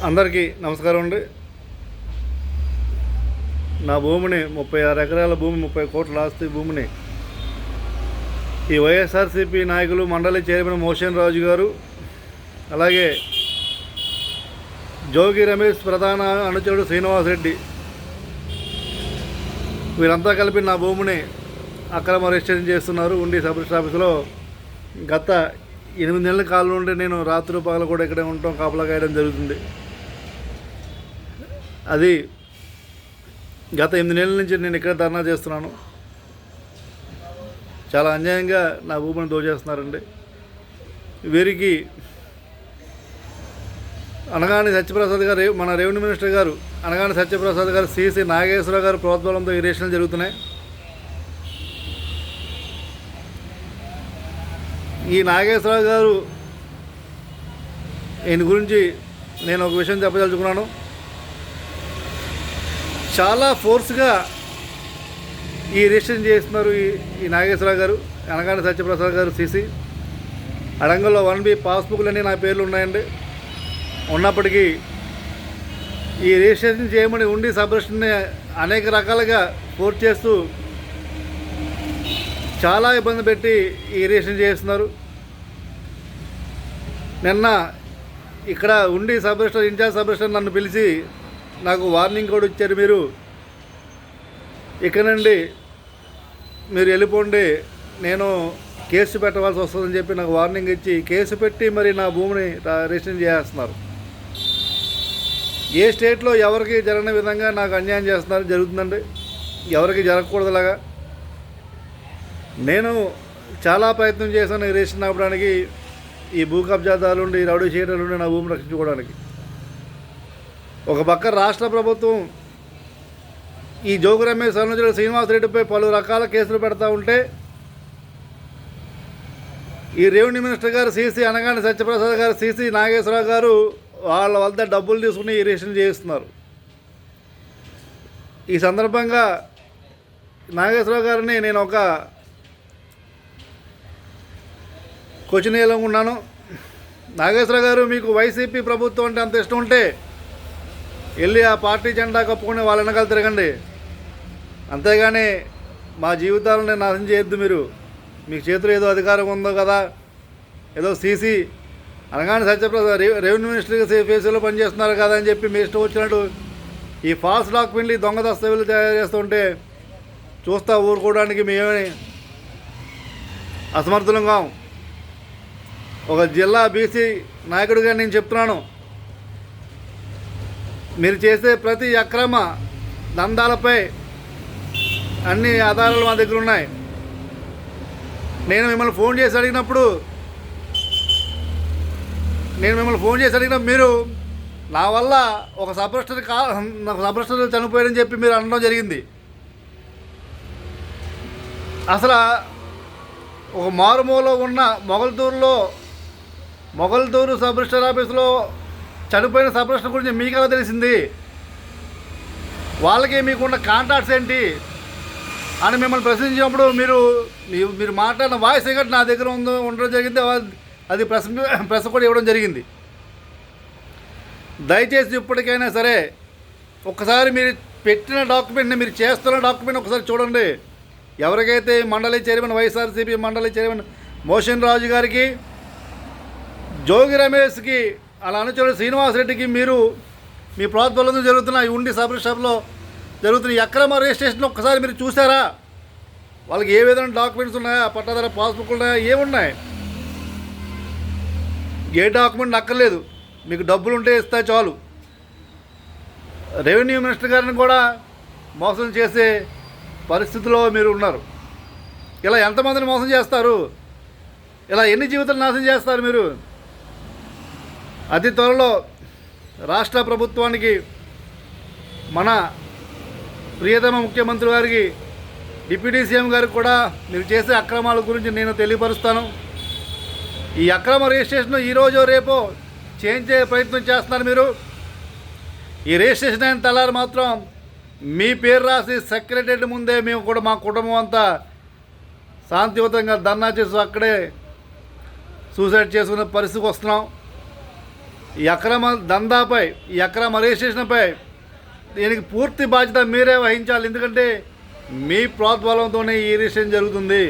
అందరికీ నమస్కారం అండి. నా భూమిని 36 ఎకరాల భూమి 30 కోట్ల ఆస్తి భూమిని ఈ వైఎస్ఆర్సీపీ నాయకులు మండలి చైర్మన్ మోషన్ రాజు గారు, అలాగే జోగి రమేష్ ప్రధాన అనుచరుడు శ్రీనివాసరెడ్డి వీరంతా కలిపి నా భూమిని అక్రమ రిజిస్ట్రేషన్ చేస్తున్నారు. ఉండి సబ్ రిజిస్టర్ ఆఫీసులో గత 8 నెలల కాలం నుండి నేను రాత్రి పగలు కూడా ఇక్కడే ఉంటాం, కాపలా కాయడం జరుగుతుంది. అది గత 8 నెలల నుంచి నేను ఇక్కడ ధర్నా చేస్తున్నాను. చాలా అన్యాయంగా నా భూమిని దోచేస్తున్నారండి. వీరికి అనగాని సత్యప్రసాద్ గారు, మన రెవెన్యూ మినిస్టర్ గారు అనగాని సత్యప్రసాద్ గారు, సిసి నాగేశ్వరరావు గారు ప్రోద్బలంతో ఈ రిజిస్ట్రేషన్లు జరుగుతున్నాయి. ఈ నాగేశ్వరరావు గారు ఈయన గురించి నేను ఒక విషయం చెప్పదలుచుకున్నాను. చాలా ఫోర్స్గా ఈ రిజిస్ట్రేషన్ చేస్తున్నారు ఈ నాగేశ్వరరావు గారు, అనగాని సత్యప్రసాద్ గారు, సిసి. అడంగల్లో 1B పాస్బుక్లన్నీ నా పేర్లు ఉన్నాయండి. ఉన్నప్పటికీ ఈ రిజిస్ట్రేషన్ చేయమని ఉండి సబ్ రిజిస్టర్ని అనేక రకాలుగా ఫోర్స్ చేస్తూ చాలా ఇబ్బంది పెట్టి ఈ రిజిస్ట్రేషన్ చేస్తున్నారు. నిన్న ఇక్కడ ఉండి sub registrar incharge sub registrar నన్ను పిలిచి నాకు వార్నింగ్ కూడా ఇచ్చారు. మీరు ఇక్కడ నుండి మీరు వెళ్ళిపోండి, నేను కేసు పెట్టవలసి వస్తుందని చెప్పి నాకు వార్నింగ్ ఇచ్చి కేసు పెట్టి మరి నా భూమిని రిజిస్ట్రేషన్ చేస్తున్నారు. ఏ స్టేట్లో ఎవరికి జరగని విధంగా నాకు అన్యాయం చేస్తున్నారు, జరుగుతుందండి. ఎవరికి జరగకూడదులాగా నేను చాలా ప్రయత్నం చేశాను ఈ రిజిస్ట్రేషన్ ఆపడానికి, ఈ భూ కబ్జాదారులు ఉండి రౌడీ షీటర్లు ఉండి నా భూమిని రక్షించుకోవడానికి. ఒక పక్క రాష్ట్ర ప్రభుత్వం ఈ జోగి రమేష్ అనుచరుడు శ్రీనివాసరెడ్డిపై పలు రకాల కేసులు పెడతా ఉంటే, ఈ రెవెన్యూ మినిస్టర్ గారు సిసి అనగాని సత్యప్రసాద్ గారు, సిసి నాగేశ్వరరావు గారు వాళ్ళ వద్ద డబ్బులు తీసుకుని ఈ రిజిస్ట్రేషన్ చేస్తున్నారు. ఈ సందర్భంగా నాగేశ్వరరావు గారిని నేను ఒక క్వశ్చన్ వేయాలనుకున్నాను. నాగేశ్వరరావు గారు, మీకు వైసీపీ ప్రభుత్వం అంటే అంత ఇష్టం ఉంటే వెళ్ళి ఆ పార్టీ జెండా కప్పుకొని వాళ్ళ వెనకాల తిరగండి, అంతేగాని మా జీవితాలను నాశనం చేయొద్దు. మీకు చేతిలో ఏదో అధికారం ఉందో కదా, ఏదో సీసీ అనగానే సత్యప్రసాద్ రెవెన్యూ మినిస్టర్ ఫేస్లో పనిచేస్తున్నారు కదా అని చెప్పి మీ ఇష్టం వచ్చినట్టు ఈ ఫాల్స్ డాక్యుమెంట్లు, ఈ దొంగ దస్తావేజులు తయారు చేస్తుంటే చూస్తా ఊరుకోవడానికి మేమే అసమర్థులంగా. ఒక జిల్లా బీసీ నాయకుడిగా నేను చెప్తున్నాను, మీరు చేసే ప్రతి అక్రమ దందాలపై అన్ని ఆధారాలు మా దగ్గర ఉన్నాయి. నేను మిమ్మల్ని ఫోన్ చేసి అడిగినప్పుడు మీరు నా వల్ల ఒక సబ్రిజిస్టర్ చనిపోయాడని చెప్పి మీరు అనడం జరిగింది. అసలు ఒక మారుమూలలో ఉన్న మొగల్తూరు సబ్ రిజిస్టర్ ఆఫీసులో చనిపోయిన సబ్ రిజిస్టర్ గురించి మీకు ఎలా తెలిసింది, వాళ్ళకి మీకున్న కాంటాక్ట్స్ ఏంటి అని మిమ్మల్ని ప్రశ్నించినప్పుడు మీరు మాట్లాడిన వాయిస్ రికార్డ్ నా దగ్గర ఉండడం జరిగింది. అది ప్రెస్ కూడా ఇవ్వడం జరిగింది. దయచేసి ఇప్పటికైనా సరే ఒక్కసారి మీరు పెట్టిన డాక్యుమెంట్ని, మీరు చేస్తున్న డాక్యుమెంట్ ఒకసారి చూడండి. ఎవరికైతే మండలి చైర్మన్, వైఎస్ఆర్సీపీ మండలి చైర్మన్ మోషన్ రాజు గారికి, జోగి రమేష్కి, అలా అనుచరుడు శ్రీనివాసరెడ్డికి మీరు మీ ప్రోద్బలంతో జరుగుతున్న ఈ ఉండి సబ్ రిజిస్టర్లో జరుగుతున్న ఈ అక్రమ రిజిస్ట్రేషన్ ఒక్కసారి మీరు చూసారా? వాళ్ళకి ఏ విధమైన డాక్యుమెంట్స్ ఉన్నాయా, పట్టాదార పాస్బుక్ ఉన్నాయా, ఏమున్నాయి? ఏ డాక్యుమెంట్ అక్కర్లేదు, మీకు డబ్బులు ఉంటే ఇస్తే చాలు. రెవెన్యూ మినిస్టర్ గారిని కూడా మోసం చేసే పరిస్థితిలో మీరు ఉన్నారు. ఇలా ఎంతమందిని మోసం చేస్తారు? ఇలా ఎన్ని జీవితాలు నాశనం చేస్తారు మీరు? అతి త్వరలో రాష్ట్ర ప్రభుత్వానికి, మన ప్రియతమ ముఖ్యమంత్రి గారికి, డిప్యూటీ సీఎం గారికి కూడా మీరు చేసే అక్రమాల గురించి నేను తెలియపరుస్తాను. ఈ అక్రమ రిజిస్ట్రేషన్ ఈరోజు రేపో చేయించే ప్రయత్నం చేస్తున్నారు మీరు. ఈ రిజిస్ట్రేషన్ అయిన తెల్లారి మాత్రం మీ పేరు రాసి సెక్రటరీ ముందే మేము కూడా మా కుటుంబం అంతా శాంతియుతంగా ధర్నా చేసి అక్కడే సూసైడ్ చేసుకునే పరిస్థితికి వస్తున్నాం. ఈ అక్రమ దందాపై, ఈ అక్రమ రిజిస్ట్రేషన్పై దీనికి పూర్తి బాధ్యత మీరే వహించాలి. ఎందుకంటే మీ ప్రోద్బలంతోనే ఈ రిజిస్ట్రేషన్ జరుగుతుంది.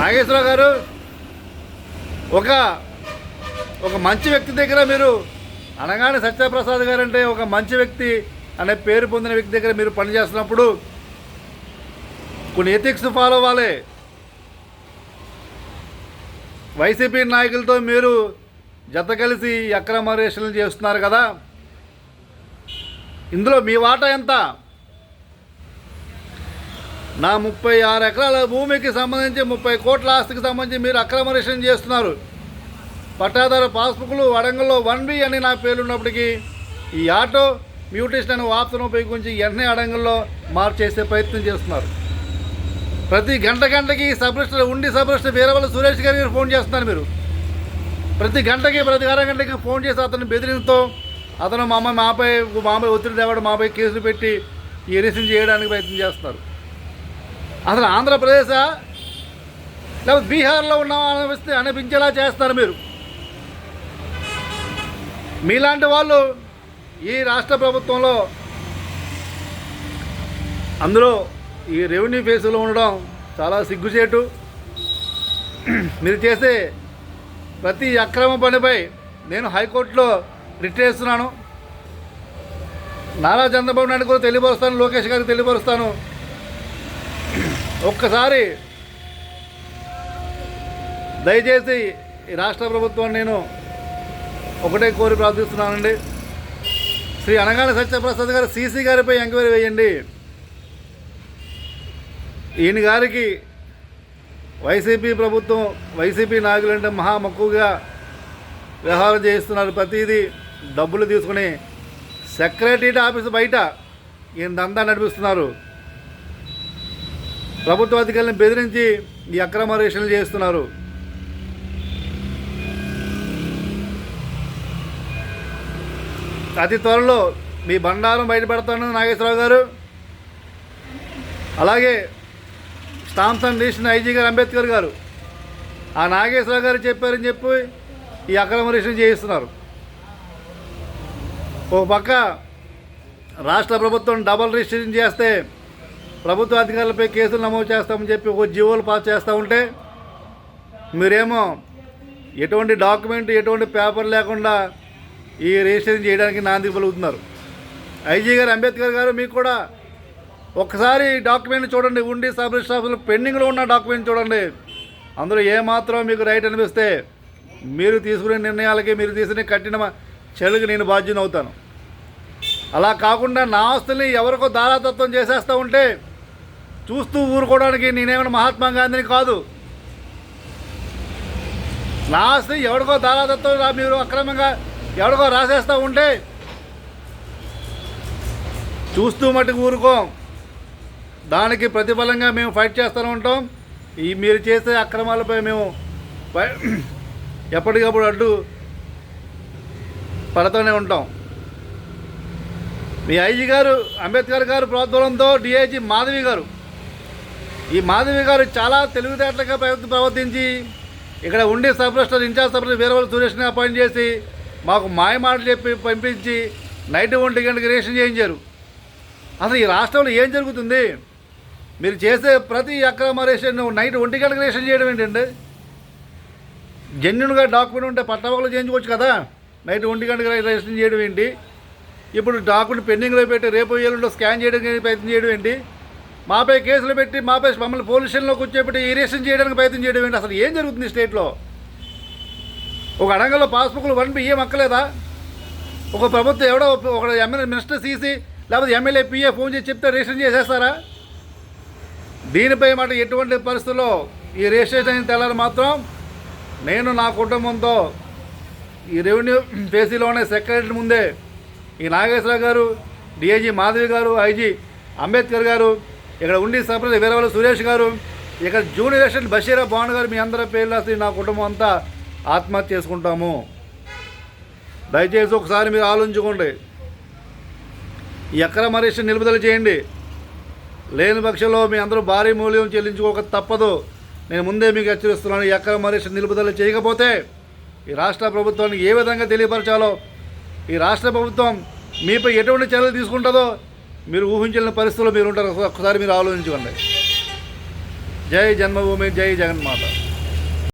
నాగేశ్వరరావు గారు ఒక మంచి వ్యక్తి దగ్గర మీరు అనగానే సత్యప్రసాద్ గారు అంటే ఒక మంచి వ్యక్తి అనే పేరు పొందిన వ్యక్తి దగ్గర మీరు పనిచేస్తున్నప్పుడు కొన్ని ఎథిక్స్ ఫాలో అవ్వాలి. వైసీపీ నాయకులతో మీరు జత కలిసి అక్రమ రిజిస్ట్రేషన్లు చేస్తున్నారు కదా, ఇందులో మీ వాటా ఎంత? నా 36 ఎకరాల భూమికి సంబంధించి 30 కోట్ల ఆస్తికి సంబంధించి మీరు అక్రమ రిజిస్ట్రేషన్ చేస్తున్నారు. పట్టాదారు పాస్బుక్లు వరంగల్లో 1B అని నా పేరు ఉన్నప్పటికీ ఈ ఆటో మ్యూటేషన్ అనే ఆప్షన్ ఉపయోగించి వెంటనే అడంగల్లో మార్చేసే ప్రయత్నం చేస్తున్నారు. ప్రతి గంటకి సబ్ రిజిస్టర్ వీరవల్లి సురేష్ గారికి ఫోన్ చేస్తున్నారు మీరు. ప్రతి అరగంటకి ఫోన్ చేసి అతన్ని బెదిరింతో అతను మాపై ఒత్తిడి తేవడం, మాపై కేసులు పెట్టి ఈ రిజిస్ట్రేషన్ చేయడానికి ప్రయత్నం చేస్తున్నారు. అసలు ఆంధ్రప్రదేశా లేకపోతే బీహార్లో ఉన్నామనిపిస్తే అనిపించేలా చేస్తారు మీరు. మీలాంటి వాళ్ళు ఈ రాష్ట్ర ప్రభుత్వంలో అందులో ఈ రెవెన్యూ ఫేసులో ఉండడం చాలా సిగ్గుచేటు. మీరు చేసే ప్రతి అక్రమ పనిపై నేను హైకోర్టులో రిట్ చేస్తున్నాను. నారా చంద్రబాబు నాయుడు కూడా తెలియపరుస్తాను, లోకేష్ గారికి తెలియపరుస్తాను. ఒక్కసారి దయచేసి ఈ రాష్ట్ర ప్రభుత్వాన్ని నేను ఒకటే కోరి ప్రార్థిస్తున్నానండి. శ్రీ అనగానే సత్యప్రసాద్ గారు సీసీ గారిపై ఎంక్వైరీ వేయండి. ఈయన గారికి వైసీపీ ప్రభుత్వం, వైసీపీ నాయకులంటే మహా మక్కువగా వ్యవహారం చేయిస్తున్నారు. ప్రతిదీ డబ్బులు తీసుకుని సెక్రటరీ ఆఫీసు బయట ఈయన దందా నడిపిస్తున్నారు. ప్రభుత్వ అధికారులను బెదిరించి ఈ అక్రమ రిజిస్ట్రేషన్లు చేస్తున్నారు. అతి త్వరలో మీ బండారం బయటపెడతాను నాగేశ్వరరావు గారు. అలాగే స్టాంప్స్ అండ్ రిజిస్ట్రేషన్ ఐజీ గారు అంబేద్కర్ గారు ఆ నాగేశ్వరరావు గారు చెప్పారని చెప్పి ఈ అక్రమ రిజిస్ట్రేషన్ చేయిస్తున్నారు. ఒక పక్క రాష్ట్ర ప్రభుత్వం డబల్ రిజిస్ట్రేషన్ చేస్తే ప్రభుత్వ అధికారులపై కేసులు నమోదు చేస్తామని చెప్పి ఒక జీవోలు పాస్ చేస్తూ ఉంటే మీరేమో ఎటువంటి డాక్యుమెంట్, ఎటువంటి పేపర్ లేకుండా ఈ రిజిస్ట్రేషన్ చేయడానికి నాంది పలుకుతున్నారు. ఐజీ గారు అంబేద్కర్ గారు మీకు కూడా ఒక్కసారి డాక్యుమెంట్ చూడండి. ఉండి సబ్ రిజిస్టర్ ఆఫీసులో పెండింగ్లో ఉన్న డాక్యుమెంట్ చూడండి. అందులో ఏమాత్రం మీకు రైట్ అనిపిస్తే మీరు తీసుకునే నిర్ణయాలకి, మీరు తీసుకునే కఠిన చర్యలకు నేను బాధ్యత అవుతాను. అలా కాకుండా నా ఆస్తుల్ని ఎవరికో దారాదత్తం చేసేస్తూ ఉంటే చూస్తూ ఊరుకోవడానికి నేనేమైనా మహాత్మా గాంధీని కాదు. నా ఆస్తి ఎవరికో దారాదత్తం మీరు అక్రమంగా ఎవరికో రాసేస్తూ ఉంటే చూస్తూ మట్టుకు ఊరుకోం. దానికి ప్రతిఫలంగా మేము ఫైట్ చేస్తూనే ఉంటాం. ఈ మీరు చేసే అక్రమాలపై మేము ఎప్పటికప్పుడు అడ్డు పడుతూనే ఉంటాం. మీ ఐజీ గారు అంబేద్కర్ గారు ప్రోద్బలంతో డిఐజీ మాధవి గారు, ఈ మాధవి గారు చాలా తెలివితేటలుగా ప్రవర్తించి ఇక్కడ ఉండి sub registrar incharge sub registrar Veeravalli సురేష్ని అపాయింట్ చేసి మాకు మాయ మాటలు చెప్పి పంపించి నైట్ 1 గంటకి రిజిస్ట్రేషన్ చేయించారు. అసలు ఈ రాష్ట్రంలో ఏం జరుగుతుంది? మీరు చేసే ప్రతి అక్రమ రిజిస్ట్రేషన్ నైట్ 1 గంటకి రిజిస్ట్రేషన్ చేయడం ఏంటండి? జెన్యున్గా డాక్యుమెంట్ ఉంటే పట్టవకలు చేయించుకోవచ్చు కదా. నైట్ 1 గంటకి రిజిస్ట్రేషన్ చేయడం ఏంటి? ఇప్పుడు డాక్యుమెంట్ పెండింగ్లో పెట్టి రేపు ఏళ్ళలో స్కాన్ చేయడానికి ప్రయత్నం చేయడం ఏంటి? మాపై కేసులు పెట్టి మమ్మల్ని పోలీస్ స్టేషన్లో కూర్చోబెట్టి ఈ రిజిస్ట్రేషన్ చేయడానికి ప్రయత్నం చేయడం ఏంటి? అసలు ఏం జరుగుతుంది స్టేట్లో? ఒక అడంగల్లో పాస్బుక్లు 1B ఏం అక్కలేదా? ఒక ప్రభుత్వం ఎవడో ఒక ఎమ్మెల్యే మినిస్టర్ సీసీ లేకపోతే ఎమ్మెల్యే పిఏ ఫోన్ చేసి చెప్తే రిజిస్ట్రేషన్ చేసేస్తారా? దీనిపై మాట ఎటువంటి పరిస్థితుల్లో ఈ రిజిస్ట్రేషన్ తెల్లారి మాత్రం నేను నా కుటుంబంతో ఈ రెవెన్యూ ఫేసీలోనే సెక్రటరీ ముందే ఈ నాగేశ్వరరావు గారు, డిఐజీ మాధవి గారు, ఐజీ అంబేద్కర్ గారు, ఇక్కడ ఉండి సపరేట్ వీరవల్లి సురేష్ గారు, ఇక్కడ జూనియర్ అసిస్టెంట్ బషీరా బాండ్ గారు, మీ అందరి పేర్లు రాసి నా కుటుంబం అంతా ఆత్మహత్య చేసుకుంటాము. దయచేసి ఒకసారి మీరు ఆలోచించుకోండి. ఈ అక్రమ రిజిస్ట్రేషన్ నిలుపుదల చేయండి. లేని పక్షంలో మీ అందరూ భారీ మూల్యం చెల్లించుకోక తప్పదు. నేను ముందే మీకు హెచ్చరిస్తున్నాను. ఈ అక్రమ రిజిస్ట్రేషన్ నిలుపుదల చేయకపోతే ఈ రాష్ట్ర ప్రభుత్వానికి ఏ విధంగా తెలియపరచాలో, ఈ రాష్ట్ర ప్రభుత్వం మీపై ఎటువంటి చర్యలు తీసుకుంటుందో మీరు ఊహించలేని పరిస్థితుల్లో మీరు ఉంటారు. ఒకసారి మీరు ఆలోచించుకోండి. జై జన్మభూమి, జై జగన్మాత.